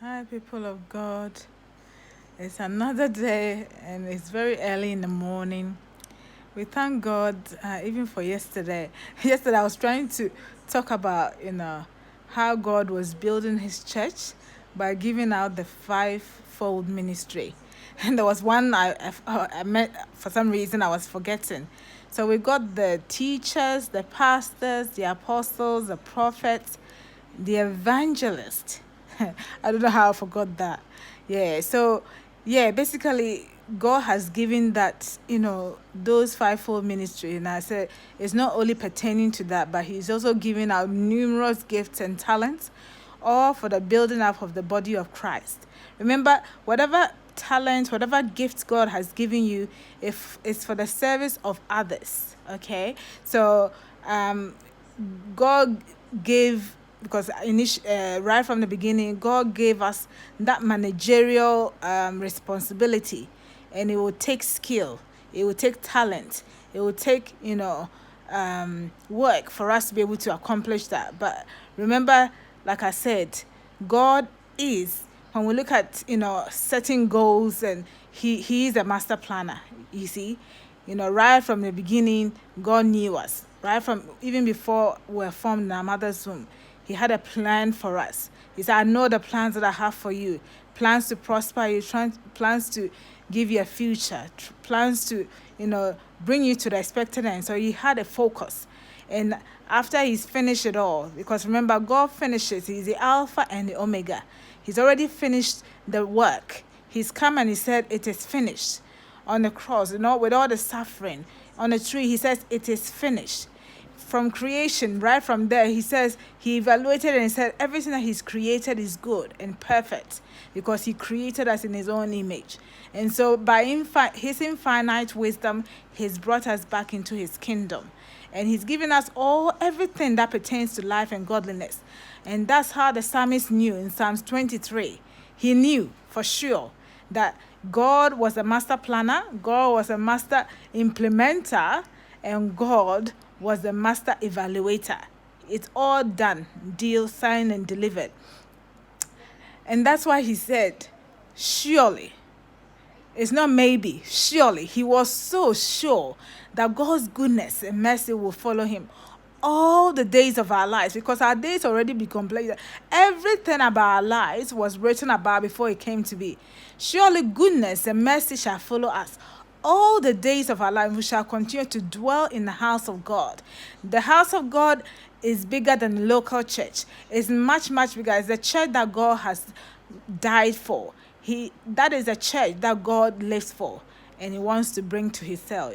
Hi, people of God. It's another day and it's very early in the morning. We thank God even for yesterday. Yesterday, I was trying to talk about, how God was building his church by giving out the fivefold ministry. And there was one I met, for some reason, I was forgetting. So we got the teachers, the pastors, the apostles, the prophets, the evangelist. I don't know how I forgot that. Yeah, so yeah, basically God has given that, those fivefold ministry. And I said it's not only pertaining to that, but He's also giving out numerous gifts and talents, all for the building up of the body of Christ. Remember, whatever talent, whatever gift God has given you, if it's for the service of others. Okay, so God gave, because right from the beginning, God gave us that managerial responsibility, and it will take skill, it will take talent, it will take work for us to be able to accomplish that. But remember, like I said, God is, when we look at setting goals, and he is a master planner. You see, right from the beginning, God knew us. Right from even before we were formed in our mother's womb, He had a plan for us. He said, I know the plans that I have for you. Plans to prosper you, plans to give you a future, plans to, bring you to the expected end. So He had a focus. And after He's finished it all, because remember, God finishes. He's the Alpha and the Omega. He's already finished the work. He's come and He said, it is finished. On the cross, with all the suffering on the tree, He says, it is finished. From creation, right from there, He says, He evaluated and He said, everything that He's created is good and perfect, because He created us in His own image. And so by His infinite wisdom, He's brought us back into His kingdom. And He's given us everything that pertains to life and godliness. And that's how the psalmist knew in Psalms 23. He knew for sure that God was a master planner, God was a master implementer, and God was the master evaluator. It's all done, deal, signed, and delivered. And that's why He said, surely, it's not maybe, surely. He was so sure that God's goodness and mercy will follow Him all the days of our lives, because our days already be completed. Everything about our lives was written about before it came to be. Surely goodness and mercy shall follow us all the days of our life. We shall continue to dwell in the house of God. The house of God is bigger than the local church. It's much, much bigger. It's the church that God has died for. That is a church that God lives for, and He wants to bring to Himself.